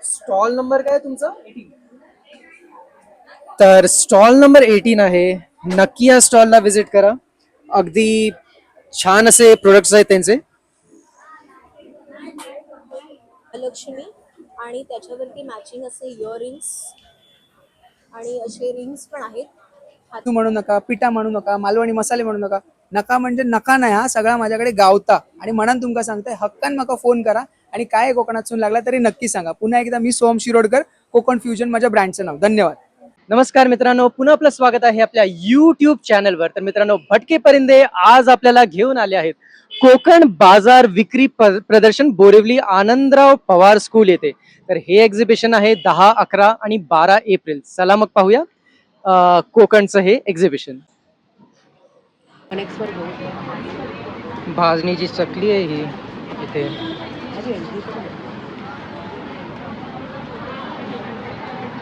Stall number काय तुमचा? तर स्टॉल नंबर 18 आहे. नक्की या स्टॉलला व्हिजिट करा. अगदी छान असे प्रोडक्ट्स आहेत त्यांचे. लक्ष्मी आणि त्याच्यावरती मॅचिंग असे इयरिंग्स आणि असे रिंग्स पण आहेत. तू म्हणू नका, पिठा म्हणू नका, मालवणी मसाले म्हणू नका. नका म्हणजे नका नाही, हा सगळा माझ्याकडे गावता. आणि म्हणून तुमका सांगताय, हक्कान म्हाका फोन करा आणि काय कोकणातून लागला तरी नक्की सांगा. पुन्हा एकदा मी सोहम शिरोडकर, कोकण फ्युजन माझ्या ब्रँडचं नाव. धन्यवाद. नमस्कार मित्रांनो, पुन्हा आपलं स्वागत आहे आपल्या YouTube चॅनलवर. तर मित्रांनो, भटके परिंदे आज आपल्याला घेऊन आले आहेत कोकण बाजार विक्री प्रदर्शन बोरिवली आनंदराव पवार स्कूल येथे. तर हे एक्झिबिशन आहे 10, 11 आणि 12 एप्रिल. चला मग पाहूया कोकणचं हे एक्झिबिशन. भाजणीची चकली आहे ही इथे.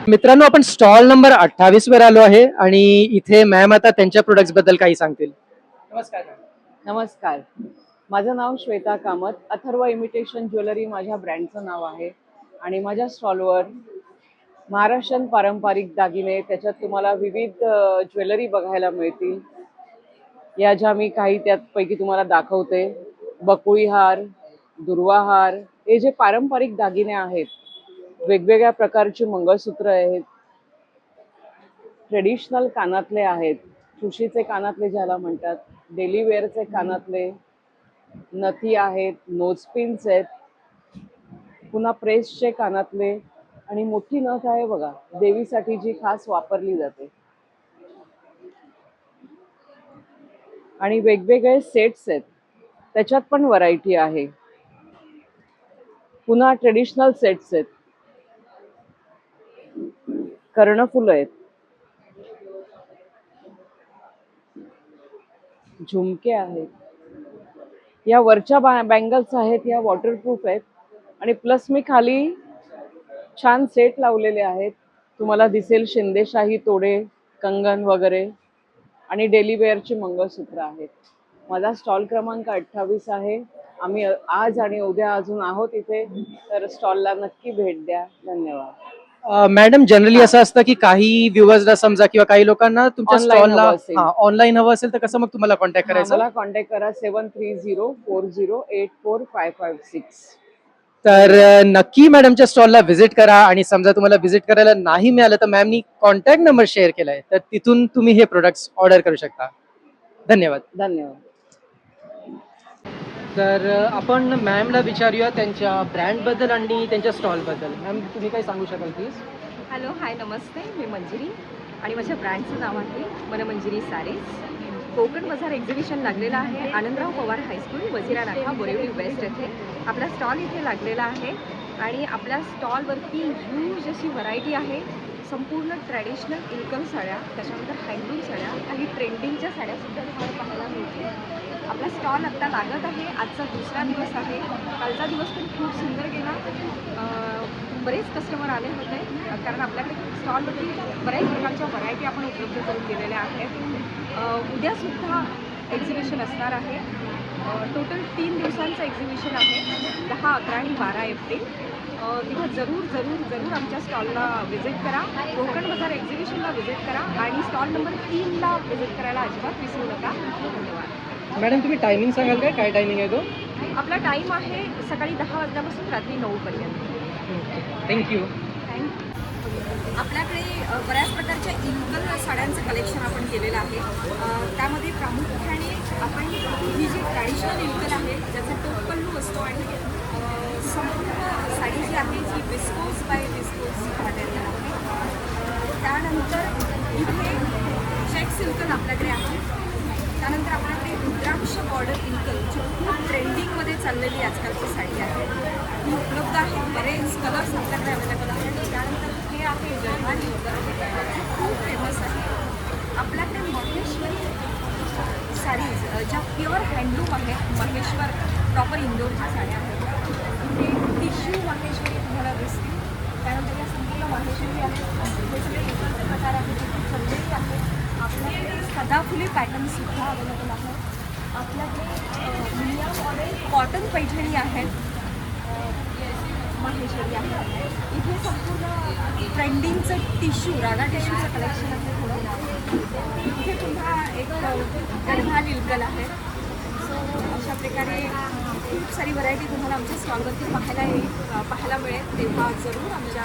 मित्रांनो, आपण स्टॉल नंबर 28 वर आलो आहे आणि इथे मॅम आता त्यांच्या प्रोडक्ट्स बद्दल काही सांगतील. नमस्कार. नमस्कार, माझं नाव श्वेता कामत. अथर्व इमिटेशन ज्वेलरी माझ्या ब्रँडचं नाव आहे आणि माझ्या स्टॉलवर महाराष्ट्रीयन पारंपरिक दागिने, त्याच्यात तुम्हाला विविध ज्वेलरी बघायला मिळतील. या ज्या मी काही त्यापैकी तुम्हाला दाखवते, बकुळी हार, दुर्वा हार, हे जे पारंपरिक दागिने आहेत. वेगवेगळ्या प्रकारची मंगळसूत्र आहेत, ट्रेडिशनल कानातले आहेत, ठुशीचे कानातले ज्याला म्हणतात, डेली वेअरचे कानातले, नथी आहेत, नोजपिन्स आहेत, पुन्हा प्रेसचे कानातले आणि मोठी नथ आहे बघा, देवीसाठी जी खास वापरली जाते. आणि वेगवेगळे सेट्स आहेत, त्याच्यात पण व्हरायटी आहे. पुन्हा ट्रेडिशनल सेट्स आहेत, कर्णफुलं आहेत, झुमके आहेत, या वरच्या बँगल्स आहेत, या वॉटरप्रूफ आहेत. आणि प्लस मी खाली छान सेट लावलेले आहेत, तुम्हाला दिसेल शिंदेशाही तोडे, कंगन वगैरे, आणि डेली वेअरची मंगळसूत्र आहेत. माझा स्टॉल क्रमांक 28 आहे. आम्ही आज आणि उद्या अजून आहोत इथे, तर स्टॉलला नक्की भेट द्या. धन्यवाद. मॅडम, जनरली असं असतं की काही व्ह्युअर्सला समजा किंवा काही लोकांना तुमच्या Online स्टॉलला हवं असेल. ऑनलाईन हवं असेल तर कसं मग तुम्हाला कॉन्टॅक्ट करायचं? मला कॉन्टॅक्ट करा 7304084556. तर नक्की मॅडमच्या स्टॉलला व्हिजिट करा. आणि समजा तुम्हाला व्हिजिट करायला नाही मिळालं तर मॅमनी कॉन्टॅक्ट नंबर शेअर केलाय, तर तिथून तुम्ही हे प्रोडक्ट्स ऑर्डर करू शकता. धन्यवाद. धन्यवाद. तर आपण मॅमला विचारूया त्यांच्या ब्रँडबद्दल आणि त्यांच्या स्टॉलबद्दल. मॅम, तुम्ही काय सांगू शकाल प्लीज? हॅलो, हाय, नमस्ते. मी मंजिरी आणि माझ्या ब्रँडचं नाव आहे मनमंजिरी सारीज. कोकण बाजार एक्झिबिशन लागलेलं आहे आनंदराव पवार हायस्कूल, वजिरा नाका, बोरिवली वेस्ट येथे. आपला स्टॉल इथे लागलेला आहे आणि आपल्या स्टॉलवरती ह्यूज अशी व्हरायटी आहे. संपूर्ण ट्रॅडिशनल इल्कल साड्या, त्याच्यानंतर हँडलूम साड्या, काही ट्रेंडिंगच्या साड्यासुद्धा तुम्हाला पाहायला मिळतील. आपला स्टॉल आत्ता लागत आहे. आजचा दुसरा दिवस आहे. कालचा दिवस पण खूप सुंदर गेला. बरेच कस्टमर आले होते कारण आपल्याकडे स्टॉलवरती बऱ्याच प्रकारच्या व्हरायटी आपण उपलब्ध करून दिलेल्या आहेत. उद्यासुद्धा एक्झिबिशन असणार आहे. टोटल 3 दिवसांचं एक्झिबिशन आहे, 10, 11 आणि 12 एप्रिल. तेव्हा जरूर आमच्या स्टॉलला व्हिजिट करा. कोकण बाजार एक्झिबिशनला व्हिजिट करा आणि स्टॉल नंबर 3ला व्हिजिट करायला अजिबात विसरू नका. धन्यवाद. मॅडम, तुम्ही टायमिंग सांगाल काय टायमिंग आहे तो? आपला टाईम आहे सकाळी 10 वाजल्यापासून रात्री 9 पर्यंत. थँक्यू. आपल्याकडे बऱ्याच प्रकारच्या इल्कल साड्यांचं कलेक्शन आपण केलेलं आहे. त्यामध्ये प्रामुख्याने आपण ही जी ट्रॅडिशनल इल्कल आहे, ज्याचा टोपपल्लू असतो आणि संपूर्ण साडी जी आहे जी विस्कोस बाय विस्कोस मटेरियल आहे. त्यानंतर इथे चेक्स इल्कल आपल्याकडे आहे. त्यानंतर आपल्याकडे रुद्राक्ष बॉर्डर इल्कल जी खूप ट्रेंडिंगमध्ये चाललेली आजकालची साडी आहे, ती उपलब्ध आहे. बरेच कलर्स आपल्याकडे अवेलेबल आहेत. त्यानंतर हे आहे जर्मानी इल्कल, खूप फेमस आहे. आपल्याकडे महेश्वरी साडीज ज्या प्युअर हँडलूम आहेत, महेश्वर प्रॉपर इंदोरच्या साड्या आहेत. इथे टिश्यू महेश्वरी तुम्हाला दिसतील. त्यानंतर या संपूर्ण महेश्वरी आहेत. हे सगळे इकडचे प्रकार आहेत, चंदेरी आहेत. आपल्याकडे सदाफुली पॅटर्नसुद्धा अवेलेबल आहेत. आपल्याकडे मिया मॉडेल कॉटन पैठणी आहेत. माहेश्वरी आहे. इथे संपूर्ण ट्रेंडिंगचं टिश्यू, राधा टिश्यूचं कलेक्शन आहे थोडं. इथे पुन्हा एक गढवाल इल्कल आहे. सो अशा प्रकारे खूप सारी व्हरायटी तुम्हाला आमच्या स्टॉलवरती पाहायला मिळेल. तेव्हा जरूर आमच्या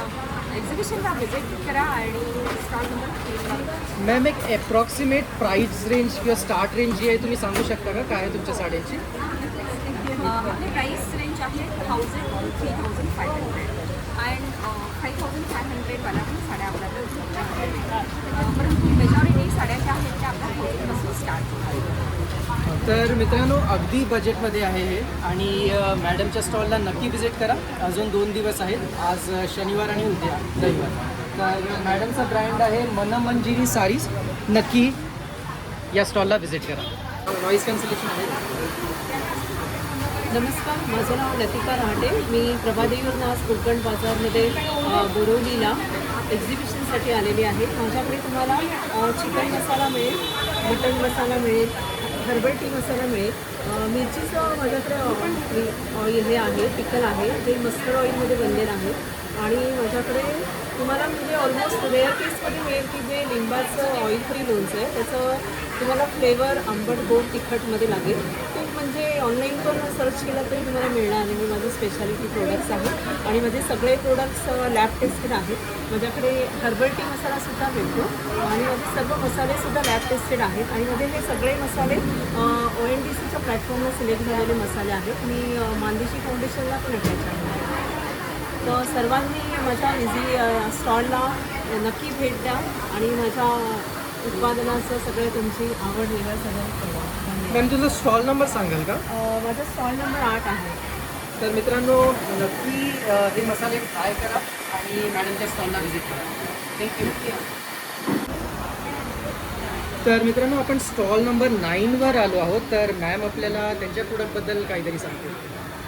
एक्झिबिशनला व्हिजिट करा आणि स्टॉल नंबर 3 मॅम एक अप्रॉक्सिमेट प्राइस रेंज किंवा स्टार्ट रेंज जी आहे तुम्ही सांगू शकता का काय आहे तुमच्या साड्यांची? प्राइस रेंज आहे 1000 to 3500 अँड 5500 वाला पण साड्या आपल्याला परंतु मेजॉरिटी साड्या ज्या आहेत त्या आपल्या 1000पासून स्टार्ट होतात. तर मित्रांनो अगदी बजेटमध्ये आहे हे आणि मॅडमच्या स्टॉलला नक्की व्हिजिट करा. अजून 2 दिवस आहेत, आज शनिवार आणि उद्या रविवार. तर मॅडमचा ब्रँड आहे मनमंजिरी सारीज. नक्की या स्टॉलला व्हिजिट करा. नॉईज कॅन्सलेशन आहे. नमस्कार, माझं नाव लतिका रहाटे. मी प्रभादेवीवरून आज कोकण बाजारमध्ये बोरिवलीला एक्झिबिशनसाठी आलेली आहे. माझ्याकडे तुम्हाला चिकन मसाला मिळेल, मटन मसाला मिळेल, हर्बल टी मसाला मिळेल. मिरचीचं माझ्याकडे हे आहे, पिकल आहे, जे मस्टर्ड ऑइलमध्ये बनलेलं आहे. आणि माझ्याकडे तुम्हाला म्हणजे ऑलमोस्ट रेअर केसमध्ये मिळेल की जे लिंबाचं ऑइल फ्री लोणचं आहे, त्याचं तुम्हाला फ्लेवर आंबट गोड तिखटमध्ये लागेल. ते म्हणजे ऑनलाईन पण सर्च केलं तरी तुम्हाला मिळणार नाही. माझे स्पेशालिटी प्रोडक्ट्स आहेत आणि माझे सगळे प्रोडक्ट्स लॅब टेस्टेड आहेत. माझ्याकडे हर्बल टी मसालासुद्धा भेटतो आणि माझे सर्व मसालेसुद्धा लॅब टेस्टेड आहेत. आणि माझे हे सगळे मसाले ONDCच्या प्लॅटफॉर्मला सिलेक्ट झालेले मसाले आहेत. मी मानदेशी फाउंडेशनला पण अटॅच आहे. तर सर्वांनी माझ्या स्टॉलला नक्की भेट द्या आणि माझ्या उत्पादनाचं सगळं तुमची आवड निवड सगळं करा. मॅम तुझा स्टॉल नंबर सांगाल का? माझा स्टॉल नंबर 8 आहे. तर मित्रांनो नक्की हे मसाले ट्राय करा आणि मॅडमच्या स्टॉलला व्हिजिट करा. थँक्यू. तर मित्रांनो आपण स्टॉल नंबर 9वर आलो आहोत. तर मॅम आपल्याला त्यांच्या प्रोडक्टबद्दल काहीतरी सांगतील.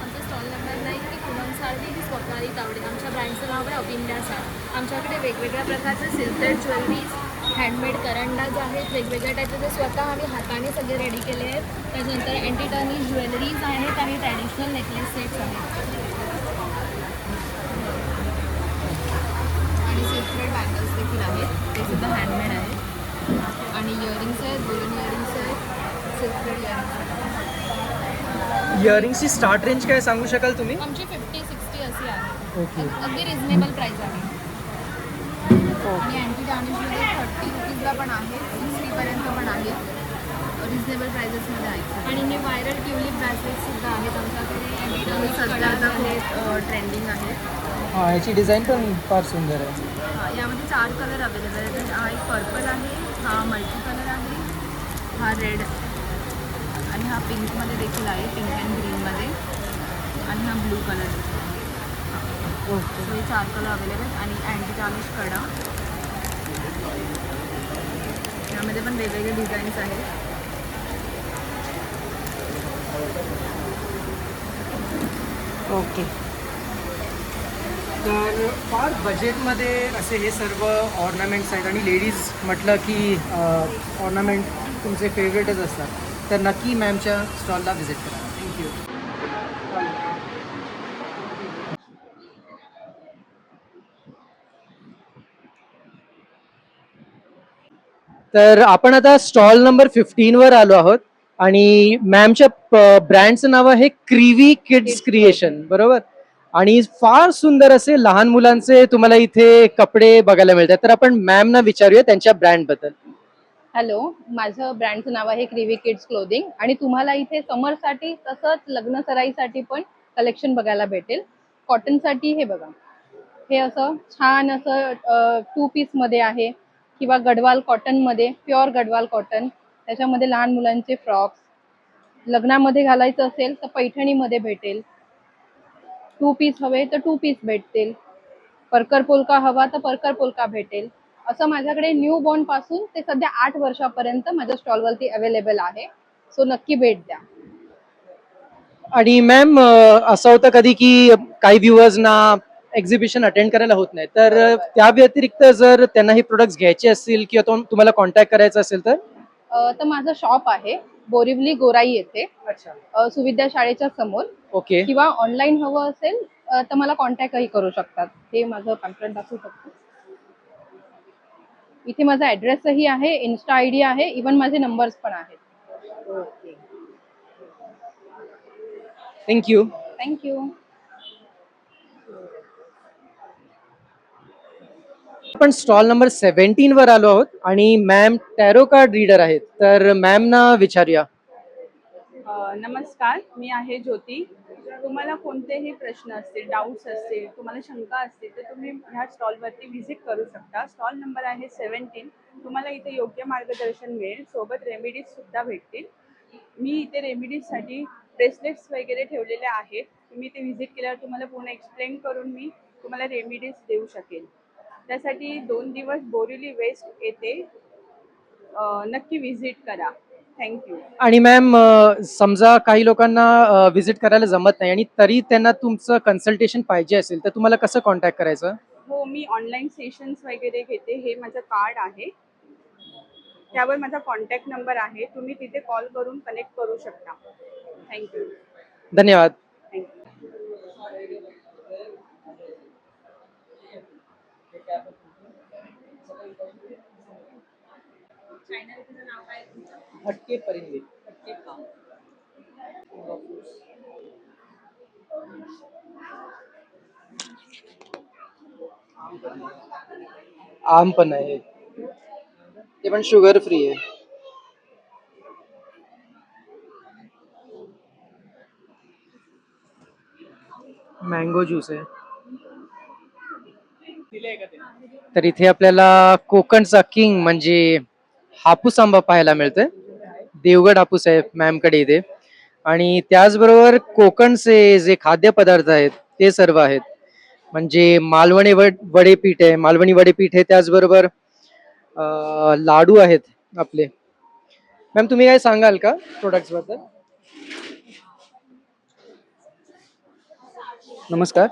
आमचा स्टॉल नंबर 9 की पूनम साडी ही स्वप्नाली तावडे. आमच्या ब्रँडचं नाव आहे अविंद्या साडी. आमच्याकडे वेगवेगळ्या प्रकारचे सिल्केड ज्वेलरीज, हँडमेड करंडाज आहेत, वेगवेगळ्या टाईपचे स्वतः आम्ही हाताने सगळे रेडी केले आहेत. त्याच्यानंतर अँटी टर्निश ज्वेलरीज आहेत आणि ट्रॅडिशनल नेकलेस सेट्स आहेत आणि सिल्केड बँगल्स देखील आहेत, ते सुद्धा हँडमेड आहेत. आणि इयरिंग्स आहेत, गोल्डन इयरिंग्स आहेत, सिल्केड इयरिंग्स. इयरिंगची स्टार्ट रेंज काय सांगू शकाल तुम्ही? आमची 50-60 अशी आहे. ओके. अगदी रिजनेबल प्राईस आहे. आणि अँटी टार्निशमध्ये 30 रुपीजला पण आहे, 60पर्यंत पण आहे, रिजनेबल प्राइजेसमध्ये आहे. आणि हे व्हायरल ट्युलिप ब्रॅसलेट्ससुद्धा आहेत आमच्याकडे. अँटी टार्निश सध्या खूप ट्रेंडिंग आहे. हां, याची डिझाईन पण फार सुंदर आहे. यामध्ये 4 कलर अवेलेबल आहेत. हा एक पर्पल आहे, हा मल्टी कलर आहे, हा रेड आणि हा पिंकमध्ये देखील आहे, पिंक अँड ग्रीनमध्ये, आणि हा ब्लू कलर. ओके. हे 4 कलर अवेलेबल आहेत. आणि अँटी टार्निश कडा, यामध्ये पण वेगवेगळे डिझाईन्स आहेत. ओके. तर फार बजेटमध्ये असे हे सर्व ऑर्नामेंट्स आहेत आणि लेडीज म्हटलं की ऑर्नामेंट तुमचे फेवरेटच असतात. तर नक्की मॅमच्या स्टॉलला व्हिजिट करा. थँक्यू. तर आपण आता स्टॉल नंबर 15वर आलो आहोत आणि मॅमच्या ब्रँडचं नाव आहे क्रिवी किड्स क्रिएशन, बरोबर? आणि फार सुंदर असे लहान मुलांचे तुम्हाला इथे कपडे बघायला मिळतात. तर आपण मॅमना विचारूया त्यांच्या ब्रँड बद्दल. हॅलो, माझं ब्रँडचं नाव आहे क्रिवी किड्स क्लोदिंग आणि तुम्हाला इथे समरसाठी तसंच लग्न सराईसाठी पण कलेक्शन बघायला भेटेल. कॉटनसाठी हे बघा, हे असं छान असं 2 पीसमध्ये आहे किंवा गडवाल कॉटनमध्ये, प्युअर गडवाल कॉटन. त्याच्यामध्ये लहान मुलांचे फ्रॉक्स, लग्नामध्ये घालायचं असेल तर पैठणीमध्ये भेटेल. 2 पीस हवे तर 2 पीस भेटतील. परकर पोलका हवा तर परकर पोलका भेटेल. असं माझ्याकडे न्यू बॉर्न पासून ते सध्या 8 वर्षापर्यंत माझ्या स्टॉलवरती अवेलेबल आहे. सो नक्की भेट द्या. आणि मॅम असं होतं कधी की काही व्ह्युअर्सना एक्झिबिशन अटेंड करायला होत नाही, तर त्या व्यतिरिक्त जर त्यांना हे प्रोडक्ट्स घ्यायचे असतील किंवा तुम्हाला कॉन्टॅक्ट करायचा असेल तर माझं शॉप आहे बोरिवली गोराई येथे, अच्छा. सुविद्या शाळेच्या समोर. ओके. किंवा ऑनलाईन हवं असेल तर मला कॉन्टॅक्टही करू शकतात. हे माझं पॅम्पलेट दाखवू शकतो. इथे माझा ॲड्रेसही आहे, इन्स्टा ID आहे, इवन माझे नंबर्स पण आहेत. थँक्यू. थँक्यू. आपण स्टॉल नंबर 17 वर आलो आहोत आणि मॅम टॅरो कार्ड रीडर आहेत, तर मॅम ना विचारूया. नमस्कार, मी आहे ज्योती. तुम्हाला कोणतेही प्रश्न असतील, डाऊट्स असतील, तुम्हाला शंका असतील तर तुम्ही ह्या स्टॉलवरती व्हिजिट करू शकता. स्टॉल नंबर आहे 17. तुम्हाला इथे योग्य मार्गदर्शन मिळेल, सोबत रेमेडीजसुद्धा भेटतील. मी इथे रेमेडीजसाठी ब्रेसलेट्स वगैरे ठेवलेले आहेत. तुम्ही इथे व्हिजिट केल्यावर तुम्हाला पूर्ण एक्सप्लेन करून मी तुम्हाला रेमेडीज देऊ शकेल. त्यासाठी 2 दिवस बोरिवली वेस्ट येथे नक्की व्हिजिट करा. थँक्यू. आणि मॅम समजा काही लोकांना व्हिजिट करायला जमत नाही आणि तरी त्यांना तुमचं कन्सल्टेशन पाहिजे असेल तर तुम्हाला कसं कॉन्टॅक्ट करायचं? हो, मी ऑनलाईन सेशन्स वगैरे घेते. हे माझं कार्ड आहे, त्यावर माझा कॉन्टॅक्ट नंबर आहे. तुम्ही तिथे कॉल करून कनेक्ट करू शकता. थँक्यू. धन्यवाद. थँक्यू. भटके परिंदे. आम पण आहे, ते पण शुगर फ्री आहे. मँगो ज्यूस आहे. तर इथे आपल्याला कोकणचा किंग म्हणजे हापूस आंबा पाहायला मिळतोय. देवगड हापूस आहे मॅम कडे इथे. आणि त्याचबरोबर कोकणचे जे खाद्यपदार्थ आहेत ते सर्व आहेत. म्हणजे मालवणी वडेपीठ आहे, मालवणी वडेपीठ आहे. त्याचबरोबर लाडू आहेत आपले. मॅम तुम्ही काय सांगाल का प्रोडक्ट्स बद्दल? नमस्कार.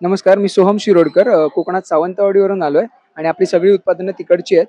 नमस्कार, मी सोहम शिरोडकर. कोकणात सावंतवाडीवरून आलोय आणि आपली सगळी उत्पादनं तिकडची आहेत.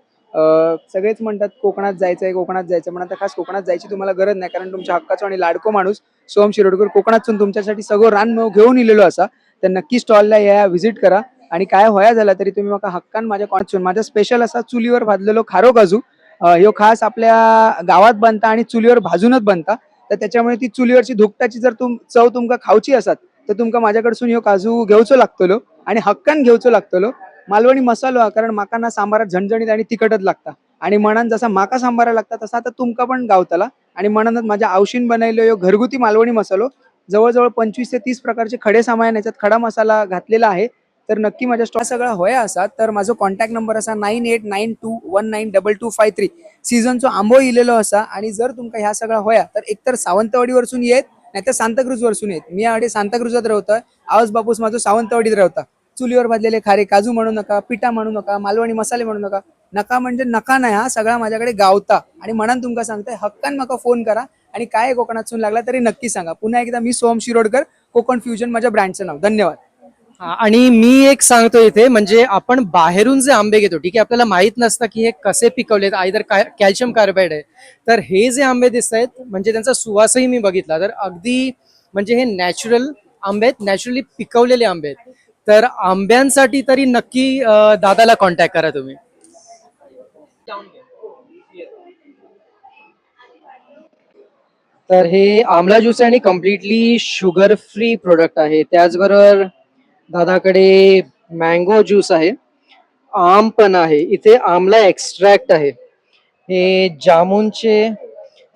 सगळेच म्हणतात कोकणात जायचंय, कोकणात जायचं, पण आता खास कोकणात जायची तुम्हाला गरज नाही, कारण तुमच्या हक्काचा आणि लाडको माणूस सोहम शिरोडकर कोकणातून तुमच्यासाठी सगळं रान घेऊन इलेलो असा. तर नक्की स्टॉलला या, व्हिजिट करा. आणि काय होया झाला तरी तुम्ही मला हक्कान माझ्या कॉन्टॅक्ट. माझा स्पेशल असा चुलीवर भाजलेलो खारो काजू, ह्यो खास आपल्या गावात बनता आणि चुलीवर भाजूनच बनता. तर त्याच्यामुळे ती चुलीवरची धुकटाची जर चव तुमका खावची असत तर तुमका माझ्याकडसून ह्यो काजू घेवचो लागतलो आणि हक्कान घेवचो लागतलो. मालवणी मसालो हा, कारण माका ना सांबारात झणझणीत आणि तिखटच लागता. आणि मनान जसा माका सांबारा लागता तसा आता तुमका पण गावतला. आणि मनानच माझ्या आवशीन बनवलेलो ह्यो घरगुती मालवणी मसालो, जवळजवळ 25 ते 30 प्रकारचे खडे सामान याच्यात खडा मसाला घातलेला आहे. तर नक्की माझ्या स्टॉल सगळा होया असा. तर माझा कॉन्टॅक्ट नंबर असा 9892192253. सीझनचो आंबो इलेलो असा. आणि जर तुमका ह्या सगळा होया तर एकतर सावंतवाडी वरसून येत, नाहीतर सांताक्रूज वरसून येत. मी यावेळी सांताक्रूजात राहतोय. आवाज बापूस माझं सावंतवाडीत राहता. चुलीवर भाजलेले खारे काजू म्हणू नका, पिठा म्हणू नका, मालवणी मसाले म्हणू नका. नका म्हणजे नका नाही, हा सगळा माझ्याकडे गावता. आणि म्हणून तुमका सांगताय हक्कान मका फोन करा. आणि काय कोकणातून लागला तरी नक्की सांगा. पुन्हा एकदा मी सोहम शिरोडकर, कोकण फ्युजन माझ्या ब्रँडचं नाव. धन्यवाद. आणि मी एक सांगतो इथे, म्हणजे आपण बाहेरून जे आंबे घेतो, ठीक आहे, आपल्याला माहित नसतं की हे कसे पिकवलेत, आयदर कॅल्शियम कार्बाईड आहे. तर हे जे आंबे दिसत आहेत म्हणजे त्यांचा सुवासही मी बघितला, तर अगदी म्हणजे हे नॅचरल आंबे आहेत, नॅचरली पिकवलेले आंबे आहेत. तर आंब्यांसाठी तरी नक्की दादाला कॉन्टॅक्ट करा तुम्ही. तर हे आमला ज्यूस आहे आणि कम्प्लिटली शुगर फ्री प्रोडक्ट आहे. त्याचबरोबर दादाकडे मँगो ज्यूस आहे, आम पण आहे, इथे आमला एक्स्ट्रॅक्ट आहे, हे जामुनचे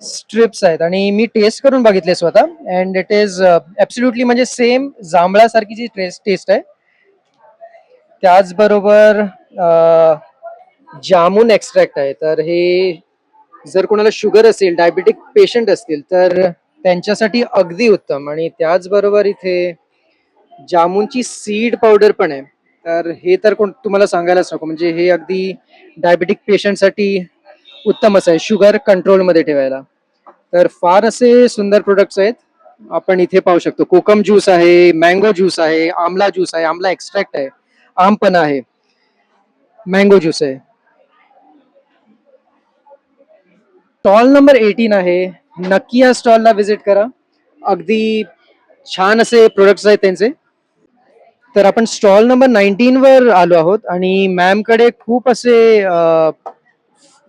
स्ट्रिप्स आहेत. आणि मी टेस्ट करून बघितले स्वतः, अँड इट इज ॲब्सोल्युटली म्हणजे सेम जांभळासारखी जी टेस्ट आहे. त्याचबरोबर जामुन एक्स्ट्रॅक्ट आहे. तर हे जर कोणाला शुगर असेल, डायबिटिक पेशंट असतील तर त्यांच्यासाठी अगदी उत्तम. आणि त्याचबरोबर इथे जामुनची सीड पावडर पण आहे. तर हे तर तुम्हाला सांगायलाच नको, म्हणजे हे अगदी डायबिटिक पेशंटसाठी उत्तमच आहे, शुगर कंट्रोलमध्ये ठेवायला. तर फार असे सुंदर प्रोडक्ट्स आहेत, आपण इथे पाहू शकतो. कोकम ज्यूस आहे, मँगो ज्यूस आहे, आमला ज्यूस आहे, आमला एक्स्ट्रॅक्ट आहे, आम पण आहे, मँगो ज्यूस आहे. स्टॉल नंबर 18 आहे, नक्की या स्टॉलला व्हिजिट करा. अगदी छान असे प्रोडक्ट्स आहेत त्यांचे. तर आपण स्टॉल नंबर 19 वर आलो आहोत आणि मॅम कडे खूप असे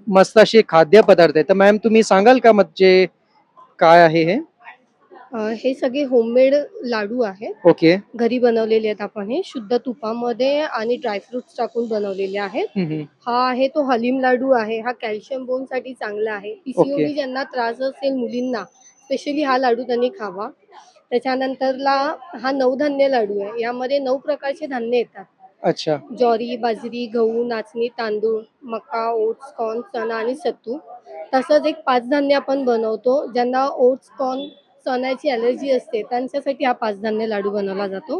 मस्त असे खाद्य पदार्थ आहेत. तर मॅम तुम्ही सांगाल का म्हणजे काय आहे हे? हे सगळे होममेड लाडू आहेत. ओके. घरी बनवलेले आहेत आपण हे शुद्ध तुपामध्ये आणि ड्रायफ्रुट्स टाकून बनवलेले आहेत. हा आहे तो हलीम लाडू आहे. हा कॅल्शियम बोन साठी चांगला आहे. पीसीओडी ज्यांना त्रास असेल मुलींना स्पेशली हा लाडू त्यांनी खावा. त्याच्यानंतरला हा 9 धान्य लाडू आहे. यामध्ये 9 प्रकारचे धान्य येतात. अच्छा. ज्वारी, बाजरी, गहू, नाचणी, तांदूळ, मका, ओट्स, कॉर्न, चणा आणि सत्तू. तसंच एक 5 धान्य आपण बनवतो. ज्यांना ओट्स, कॉर्न, चण्याची ॲलर्जी असते त्यांच्यासाठी हा 5 धान्य लाडू बनवला जातो.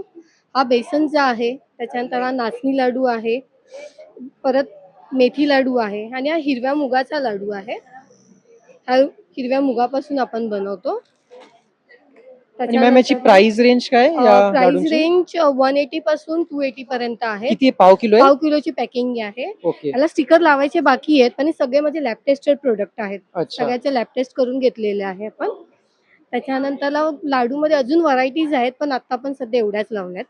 हा बेसनचा आहे. त्याच्यानंतर हा नाचणी लाडू आहे. परत मेथी लाडू आहे आणि हा हिरव्या मुगाचा लाडू आहे. हा हिरव्या मुगापासून आपण बनवतो. आणि मॅम याची प्राइस रेंज काय या प्राइस लाडूंची? रेंज 180 पासून 280 पर्यंत आहे. किती पाव किलो आहे? पाव किलोची पॅकिंग आहे. ओके. याला स्टिकर लावायचे बाकी आहेत पण हे सगळे माझे लॅब टेस्टेड प्रोडक्ट आहेत. अच्छा. सगळ्याचे लॅब टेस्ट करून घेतलेले आहे आपण. त्याच्यानंतर लाडूमध्ये अजून व्हरायटीज आहेत पण आता आपण सध्या एवढ्याच लावल्यात.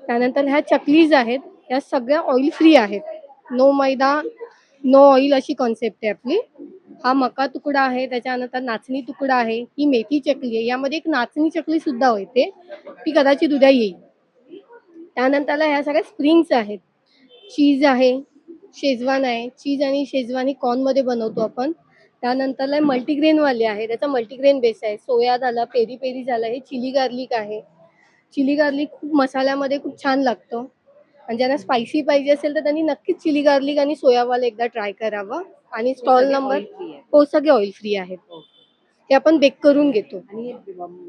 त्यानंतर ह्या चकलीज आहेत. या सगळ्या ऑइल फ्री आहेत. नो मैदा नो ऑइल अशी कॉन्सेप्ट आहे आपली. हा मका तुकडा आहे. त्याच्यानंतर नाचणी तुकडा आहे. ही मेथी चकली आहे. यामध्ये एक नाचणी चकली सुद्धा होते ती कदाचित उद्या येईल. त्यानंतरला ह्या सगळ्या स्प्रिंग्स आहेत. चीज आहे, शेजवान आहे. चीज आणि शेजवान ही कॉर्नमध्ये बनवतो आपण. त्यानंतरला मल्टीग्रेनवाले आहे. त्याचा मल्टीग्रेन बेस आहे. सोया झाला, पेरी पेरी झाला, हे चिली गार्लिक आहे. चिली गार्लिक खूप मसाल्यामध्ये खूप छान लागतं आणि ज्यांना स्पायसी पाहिजे असेल तर त्यांनी नक्कीच चिली गार्लिक आणि सोयावाला एकदा ट्राय करावं. आणि स्टॉल नंबर हो सगळे ऑइल फ्री आहेत. हे आपण बेक करून घेतो. आणि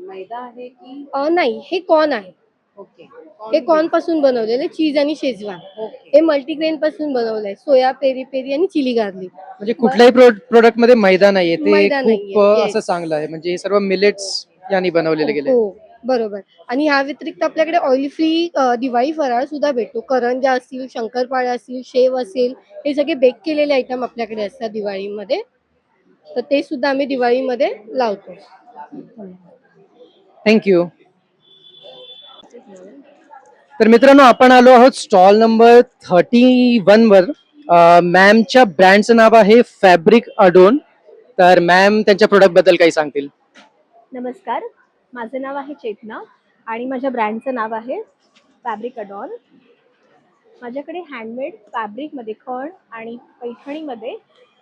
मैदा आहे की नाही हे कॉर्न आहे. ओके. हे कॉर्न पासून बनवलेले चीज आणि शेजवान. हे मल्टीग्रेन पासून बनवलंय. सोया, पेरी पेरी आणि चिली गार्लिक. म्हणजे कुठल्याही प्रोडक्ट मध्ये मैदा नाहीये ते मैदा खूप नाहीये, yes. असं चांगलं आहे. म्हणजे हे सर्व मिलेट्स यांनी बनवलेले गेले. हो बरोबर. आणि ह्या व्यतिरिक्त आपल्याकडे ऑइल फ्री दिवाळी फराळ सुद्धा भेटतो. करंजा असतील, शंकरपाळ्या असतील, शेव असेल, हे सगळे बेक केलेले आयटम आपल्याकडे असतात दिवाळीमध्ये. तर ते सुद्धा आम्ही दिवाळीमध्ये लावतो. थँक्यू. तर मित्रांनो आपण आलो आहोत स्टॉल नंबर 31 वर. मॅमच्या ब्रँडचं नाव आहे फॅब्रिक अडोन. तर मॅम त्यांच्या प्रोडक्ट बद्दल काही सांगतील. नमस्कार, माझं नाव आहे चेतना आणि माझ्या ब्रँडचं नाव आहे फॅब्रिक अडॉन. माझ्याकडे हँडमेड फॅब्रिकमध्ये खण आणि पैठणीमध्ये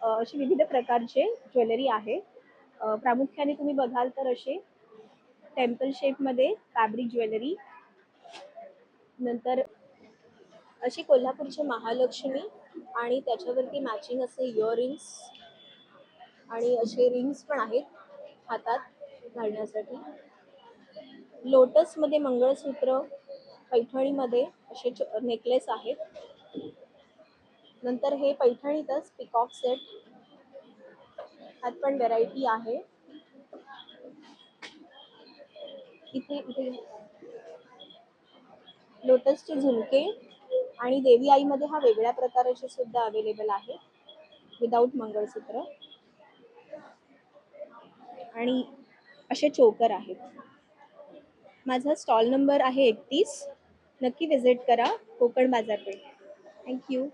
अशी विविध प्रकारचे ज्वेलरी आहे. प्रामुख्याने तुम्ही बघाल तर असे टेम्पल शेपमध्ये फॅब्रिक ज्वेलरी, नंतर अशी कोल्हापूरची महालक्ष्मी आणि त्याच्यावरती मॅचिंग असे इयरिंग्स आणि असे रिंग्स पण आहेत हातात घालण्यासाठी. लोटसमध्ये मंगळसूत्र, पैठणीमध्ये असे नेकलेस आहेत. नंतर हे पैठणीतच पिकॉक सेट, ह्यात पण व्हेरायटी आहे. इथे लोटसचे झुमके आणि देवी आईमध्ये हा वेगळ्या प्रकारचे सुद्धा अवेलेबल आहे विदाऊट मंगळसूत्र. आणि असे चोकर आहेत. माझा स्टॉल नंबर आहे 31. नक्की विजिट करा कोकण बाजारपेठ. थँक्यू.